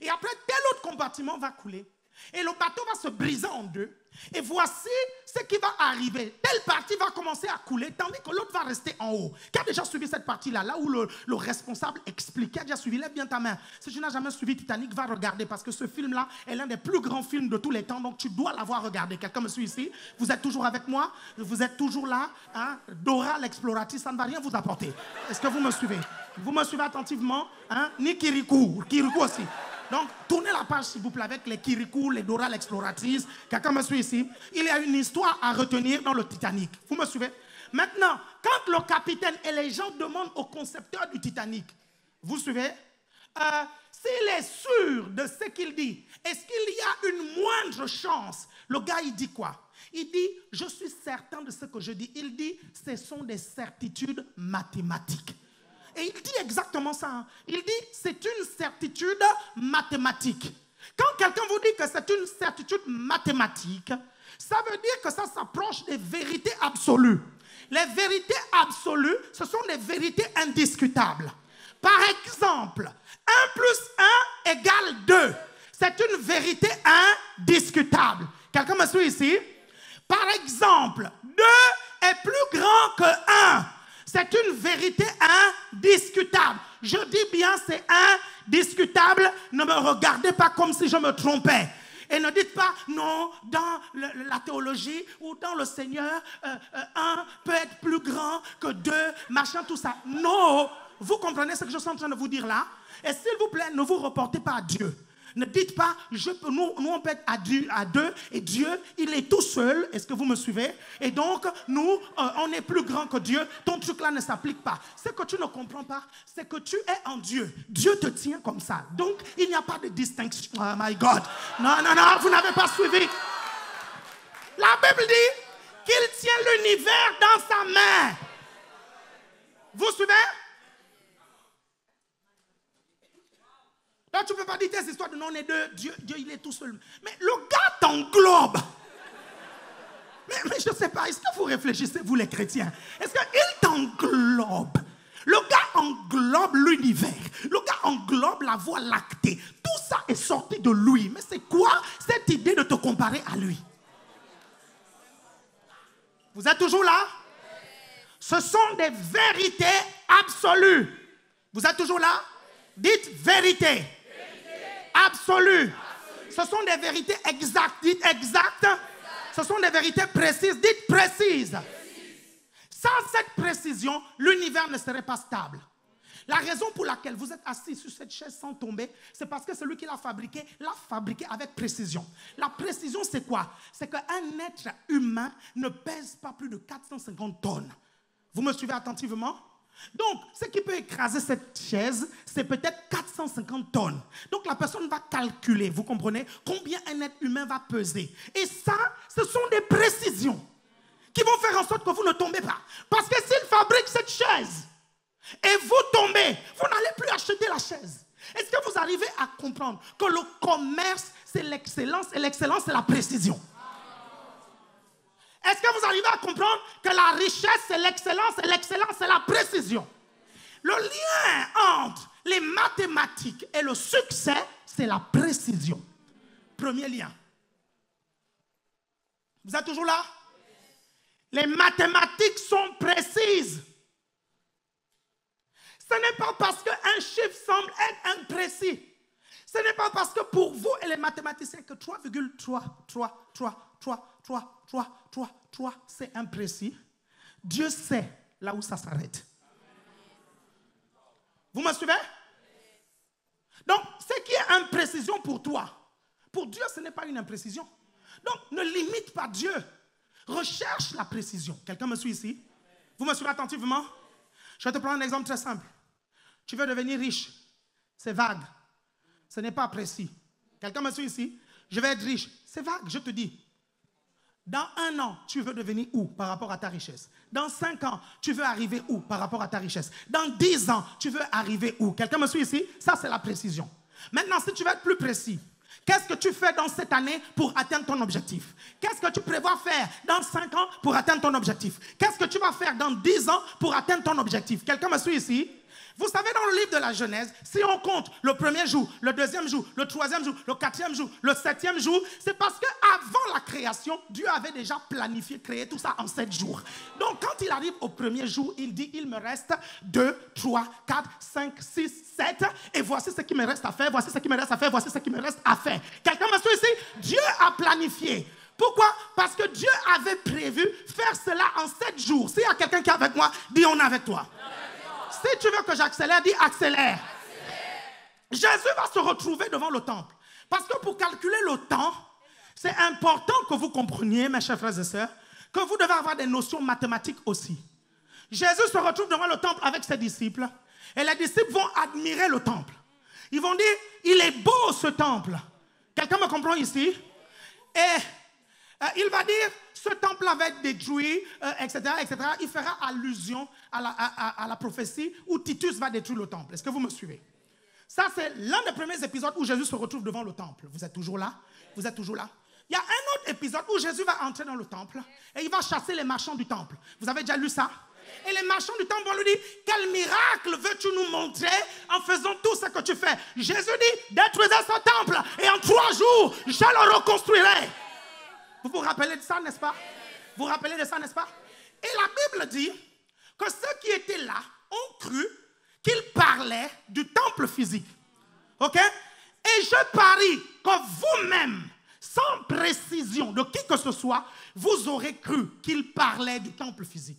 Et après, tel autre compartiment va couler. Et le bateau va se briser en deux. Et voici ce qui va arriver. Telle partie va commencer à couler, tandis que l'autre va rester en haut. Qui a déjà suivi cette partie-là? Là où le responsable explique, qui a déjà suivi, lève bien ta main. Si tu n'as jamais suivi Titanic, va regarder, parce que ce film-là est l'un des plus grands films de tous les temps, donc tu dois l'avoir regardé. Quelqu'un me suit ici? Vous êtes toujours avec moi? Vous êtes toujours là? Hein? Dora l'exploratrice, ça ne va rien vous apporter. Est-ce que vous me suivez? Vous me suivez attentivement? Hein? Ni Kirikou aussi. Donc, tournez la page, s'il vous plaît, avec les Kirikou, les Dora l'exploratrice. Quelqu'un me suit ici? Il y a une histoire à retenir dans le Titanic. Vous me suivez? Maintenant, quand le capitaine et les gens demandent au concepteur du Titanic, vous suivez? S'il est sûr de ce qu'il dit, est-ce qu'il y a une moindre chance? Le gars, il dit quoi? Il dit, je suis certain de ce que je dis. Il dit, ce sont des certitudes mathématiques. Et il dit exactement ça. Hein. Il dit, c'est une certitude mathématique. Quand quelqu'un vous dit que c'est une certitude mathématique, ça veut dire que ça s'approche des vérités absolues. Les vérités absolues, ce sont des vérités indiscutables. Par exemple, 1 plus 1 égale 2. C'est une vérité indiscutable. Quelqu'un me suit ici? Par exemple, 2 est plus grand que 1. C'est une vérité indiscutable. Je dis bien c'est indiscutable. Ne me regardez pas comme si je me trompais. Et ne dites pas, non, dans la théologie ou dans le Seigneur, 1 peut être plus grand que 2, machin, tout ça. Non, vous comprenez ce que je suis en train de vous dire là? Et s'il vous plaît, ne vous reportez pas à Dieu. Ne dites pas, nous on peut être à deux et Dieu, il est tout seul. Est-ce que vous me suivez? Et donc, nous, on est plus grand que Dieu. Ton truc là ne s'applique pas. Ce que tu ne comprends pas, c'est que tu es en Dieu. Dieu te tient comme ça. Donc, il n'y a pas de distinction. Oh my God. Non, non, non, vous n'avez pas suivi. La Bible dit qu'il tient l'univers dans sa main. Vous suivez? Là, tu ne peux pas dire tes histoires de non, on est deux, Dieu, il est tout seul. Mais le gars t'englobe. Mais je ne sais pas, est-ce que vous réfléchissez, vous les chrétiens? Est-ce qu'il t'englobe? Le gars englobe l'univers. Le gars englobe la voie lactée. Tout ça est sortie de lui. Mais c'est quoi cette idée de te comparer à lui? Vous êtes toujours là? Ce sont des vérités absolues. Vous êtes toujours là? Dites vérité. Absolue. Ce sont des vérités exactes. Dites exactes. Ce sont des vérités précises. Dites précises. Sans cette précision, l'univers ne serait pas stable. La raison pour laquelle vous êtes assis sur cette chaise sans tomber, c'est parce que celui qui l'a fabriqué avec précision. La précision, c'est quoi? C'est qu'un être humain ne pèse pas plus de 450 tonnes. Vous me suivez attentivement? Donc, ce qui peut écraser cette chaise, c'est peut-être 450 tonnes. Donc, la personne va calculer, vous comprenez, combien un être humain va peser. Et ça, ce sont des précisions qui vont faire en sorte que vous ne tombez pas. Parce que s'il fabrique cette chaise et vous tombez, vous n'allez plus acheter la chaise. Est-ce que vous arrivez à comprendre que le commerce, c'est l'excellence et l'excellence, c'est la précision? Est-ce que vous arrivez à comprendre que la richesse, c'est l'excellence et l'excellence, c'est la précision? Le lien entre les mathématiques et le succès, c'est la précision. Premier lien. Vous êtes toujours là? Les mathématiques sont précises. Ce n'est pas parce qu'un chiffre semble être imprécis. Ce n'est pas parce que pour vous et les mathématiciens que 3,3, c'est imprécis. Dieu sait là où ça s'arrête. Vous me suivez? Donc, ce qui est imprécision pour toi, pour Dieu, ce n'est pas une imprécision. Donc, ne limite pas Dieu. Recherche la précision. Quelqu'un me suit ici? Vous me suivez attentivement? Je vais te prendre un exemple très simple. Tu veux devenir riche. C'est vague. Ce n'est pas précis. Quelqu'un me suit ici? Je vais être riche. C'est vague, je te dis. Dans 1 an, tu veux devenir où par rapport à ta richesse? Dans 5 ans, tu veux arriver où par rapport à ta richesse? Dans 10 ans, tu veux arriver où? Quelqu'un me suit ici? Ça, c'est la précision. Maintenant, si tu veux être plus précis, qu'est-ce que tu fais dans cette année pour atteindre ton objectif? Qu'est-ce que tu prévois faire dans 5 ans pour atteindre ton objectif? Qu'est-ce que tu vas faire dans 10 ans pour atteindre ton objectif? Quelqu'un me suit ici? Vous savez, dans le livre de la Genèse, si on compte le premier jour, le deuxième jour, le troisième jour, le quatrième jour, le septième jour, c'est parce qu'avant la création, Dieu avait déjà planifié, créé tout ça en 7 jours. Donc, quand il arrive au premier jour, il dit, il me reste 2, 3, 4, 5, 6, 7, et voici ce qui me reste à faire, voici ce qui me reste à faire, voici ce qui me reste à faire. Quelqu'un me suit ici? Dieu a planifié. Pourquoi? Parce que Dieu avait prévu faire cela en 7 jours. S'il y a quelqu'un qui est avec moi, dis on est avec toi. Si tu veux que j'accélère, dis accélère. Jésus va se retrouver devant le temple. Parce que pour calculer le temps, c'est important que vous compreniez, mes chers frères et sœurs, que vous devez avoir des notions mathématiques aussi. Jésus se retrouve devant le temple avec ses disciples. Et les disciples vont admirer le temple. Ils vont dire, il est beau ce temple. Quelqu'un me comprend ici? Et il va dire, ce temple va être détruit, etc., etc. Il fera allusion à la prophétie où Titus va détruire le temple. Est-ce que vous me suivez? Ça, c'est l'un des premiers épisodes où Jésus se retrouve devant le temple. Vous êtes toujours là? Vous êtes toujours là? Il y a un autre épisode où Jésus va entrer dans le temple et il va chasser les marchands du temple. Vous avez déjà lu ça? Et les marchands du temple vont lui dire, quel miracle veux-tu nous montrer en faisant tout ce que tu fais? Jésus dit, détruisez ce temple et en 3 jours, je le reconstruirai. Vous vous rappelez de ça, n'est-ce pas? Vous vous rappelez de ça, n'est-ce pas? Et la Bible dit que ceux qui étaient là ont cru qu'il parlait du temple physique. Ok? Et je parie que vous-même, sans précision de qui que ce soit, vous aurez cru qu'il parlait du temple physique.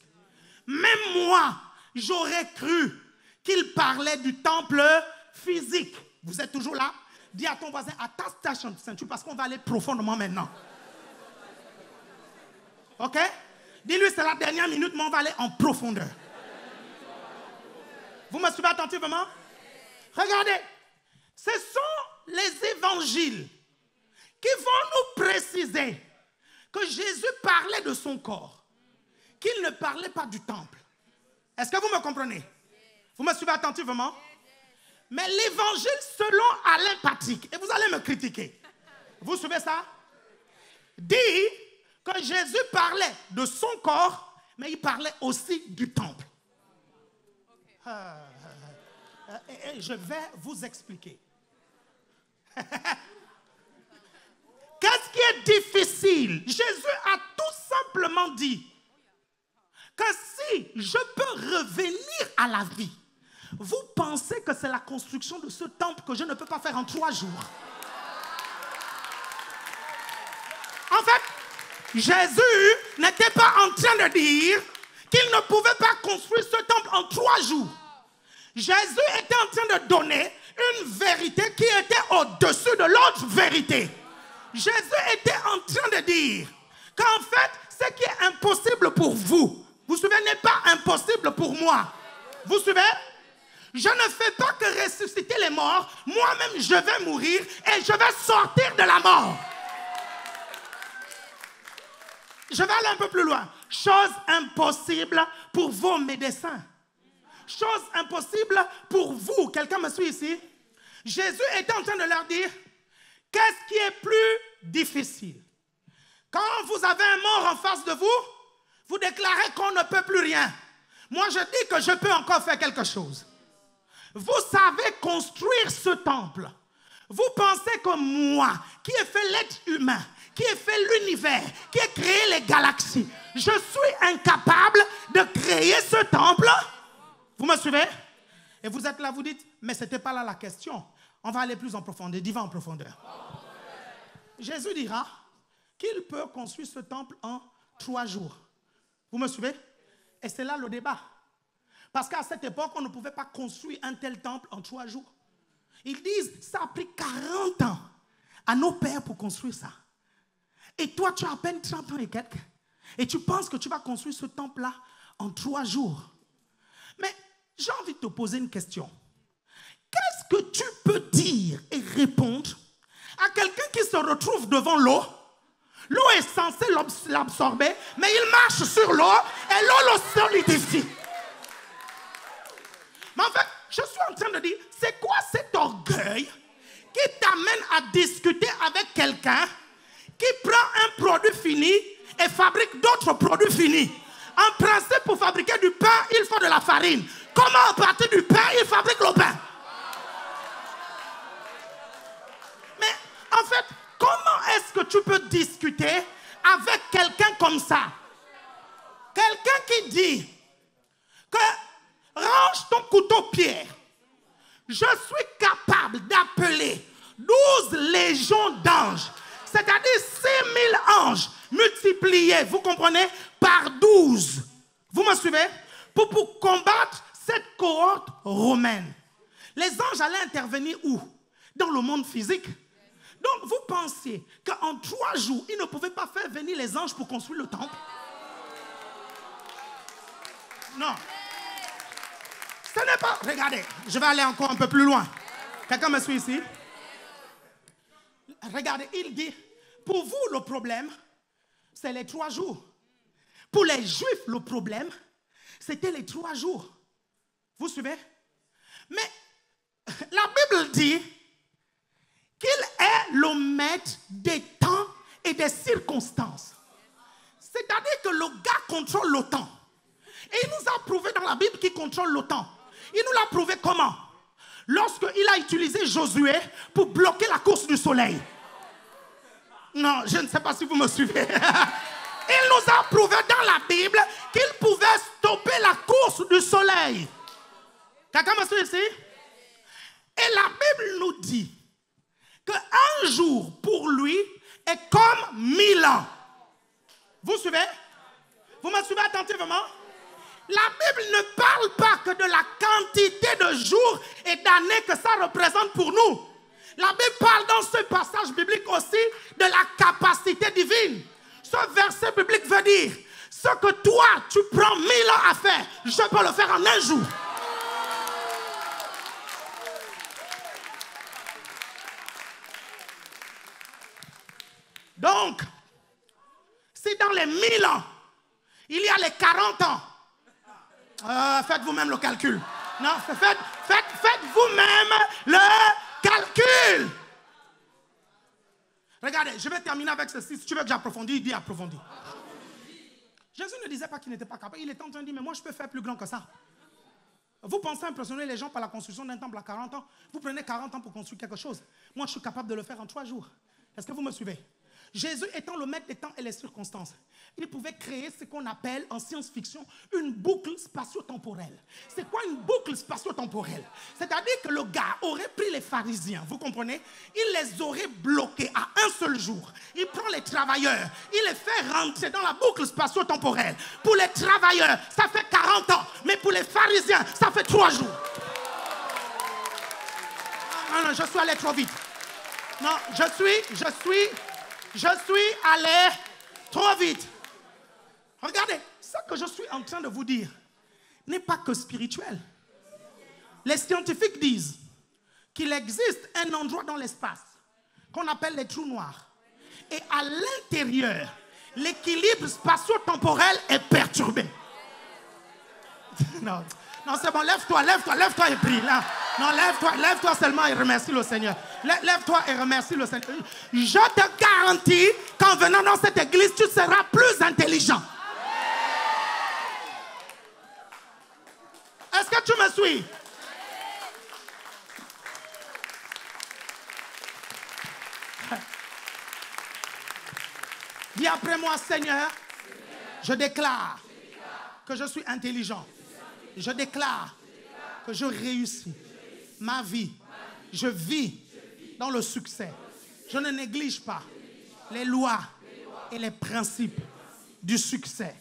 Même moi, j'aurais cru qu'il parlait du temple physique. Vous êtes toujours là? Dis à ton voisin, attache ta ceinture parce qu'on va aller profondément maintenant. Ok? Dis-lui, c'est la dernière minute, mais on va aller en profondeur. Vous me suivez attentivement? Regardez, ce sont les évangiles qui vont nous préciser que Jésus parlait de son corps, qu'il ne parlait pas du temple. Est-ce que vous me comprenez? Vous me suivez attentivement? Mais l'évangile selon Alain Patrick, et vous allez me critiquer, vous suivez ça? Dit que Jésus parlait de son corps, mais il parlait aussi du temple. Et je vais vous expliquer. Qu'est-ce qui est difficile? Jésus a tout simplement dit que si je peux revenir à la vie, vous pensez que c'est la construction de ce temple que je ne peux pas faire en 3 jours? En fait, Jésus n'était pas en train de dire qu'il ne pouvait pas construire ce temple en 3 jours. Jésus était en train de donner une vérité qui était au-dessus de l'autre vérité. Jésus était en train de dire qu'en fait, ce qui est impossible pour vous, vous suivez, n'est pas impossible pour moi. Vous suivez? Je ne fais pas que ressusciter les morts. Moi-même, je vais mourir et je vais sortir de la mort. Je vais aller un peu plus loin. Chose impossible pour vos médecins. Chose impossible pour vous. Quelqu'un me suit ici? Jésus était en train de leur dire, qu'est-ce qui est plus difficile? Quand vous avez un mort en face de vous, vous déclarez qu'on ne peut plus rien. Moi, je dis que je peux encore faire quelque chose. Vous savez construire ce temple. Vous pensez que moi, qui ai fait l'être humain, qui ai fait l'univers, qui ai créé les galaxies, je suis incapable de créer ce temple? Vous me suivez? Et vous êtes là, vous dites, mais ce n'était pas là la question. On va aller plus en profondeur, divin en profondeur. Jésus dira qu'il peut construire ce temple en 3 jours. Vous me suivez? Et c'est là le débat. Parce qu'à cette époque, on ne pouvait pas construire un tel temple en 3 jours. Ils disent, ça a pris 40 ans à nos pères pour construire ça. Et toi, tu as à peine 30 ans et quelques. Et tu penses que tu vas construire ce temple-là en 3 jours. Mais j'ai envie de te poser une question. Qu'est-ce que tu peux dire et répondre à quelqu'un qui se retrouve devant l'eau? L'eau est censée l'absorber, mais il marche sur l'eau et l'eau le solidifie. Mais en fait, je suis en train de dire, c'est quoi cet orgueil qui t'amène à discuter avec quelqu'un qui prend un produit fini et fabrique d'autres produits finis? En principe, pour fabriquer du pain, il faut de la farine. Comment à partir du pain, il fabrique le pain? Mais en fait, comment est-ce que tu peux discuter avec quelqu'un comme ça? Quelqu'un qui dit que range ton couteau pierre. Je suis capable d'appeler 12 légions d'anges, c'est-à-dire 6000 anges multipliés, vous comprenez, par 12. Vous me suivez? Pour combattre cette cohorte romaine. Les anges allaient intervenir où? Dans le monde physique. Donc vous pensiez qu'en 3 jours, ils ne pouvaient pas faire venir les anges pour construire le temple? Non. Ce n'est pas... Regardez, je vais aller encore un peu plus loin. Quelqu'un me suit ici? Regardez, il dit, pour vous, le problème, c'est les 3 jours. Pour les Juifs, le problème, c'était les 3 jours. Vous suivez? Mais la Bible dit qu'il est le maître des temps et des circonstances. C'est-à-dire que le gars contrôle le temps. Et il nous a prouvé dans la Bible qu'il contrôle le temps. Il nous l'a prouvé comment? Lorsqu'il a utilisé Josué pour bloquer la course du soleil. Non, je ne sais pas si vous me suivez. Il nous a prouvé dans la Bible qu'il pouvait stopper la course du soleil. Quelqu'un me suit ici? Et la Bible nous dit qu'un jour pour lui est comme 1000 ans. Vous suivez? Vous me suivez attentivement? La Bible ne parle pas que de la quantité de jours et d'années que ça représente pour nous. La Bible parle dans ce passage biblique aussi de la capacité divine. Ce verset biblique veut dire, ce que toi, tu prends 1000 ans à faire, je peux le faire en 1 jour. Donc, si dans les 1000 ans, il y a les 40 ans, faites vous-même le calcul. Non, faites vous-même le calcul. Regardez, je vais terminer avec ceci. Si tu veux que j'approfondisse, dis approfondis. Jésus ne disait pas qu'il n'était pas capable. Il était en train de dire, mais moi je peux faire plus grand que ça. Vous pensez impressionner les gens par la construction d'un temple à 40 ans? Vous prenez 40 ans pour construire quelque chose. Moi, je suis capable de le faire en 3 jours. Est-ce que vous me suivez? Jésus étant le maître des temps et les circonstances, il pouvait créer ce qu'on appelle en science-fiction une boucle spatio-temporelle. C'est quoi une boucle spatio-temporelle? C'est-à-dire que le gars aurait pris les pharisiens, vous comprenez? Il les aurait bloqués à un seul jour. Il prend les travailleurs, il les fait rentrer dans la boucle spatio-temporelle. Pour les travailleurs, ça fait 40 ans, mais pour les pharisiens, ça fait 3 jours. Non, je suis allé trop vite. Non, je suis allé trop vite. Regardez, ce que je suis en train de vous dire n'est pas que spirituel. Les scientifiques disent qu'il existe un endroit dans l'espace qu'on appelle les trous noirs. Et à l'intérieur, l'équilibre spatio-temporel est perturbé. Non, c'est bon, lève-toi et prie. Là. Non, lève-toi seulement et remercie le Seigneur. Lève-toi et remercie le Seigneur. Je te garantis qu'en venant dans cette église, tu seras plus intelligent. Est-ce que tu me suis? Dis après moi, Seigneur, je déclare que je suis intelligent. Je déclare que je réussis ma vie. Je vis dans le succès. Je ne néglige pas les lois et les principes du succès.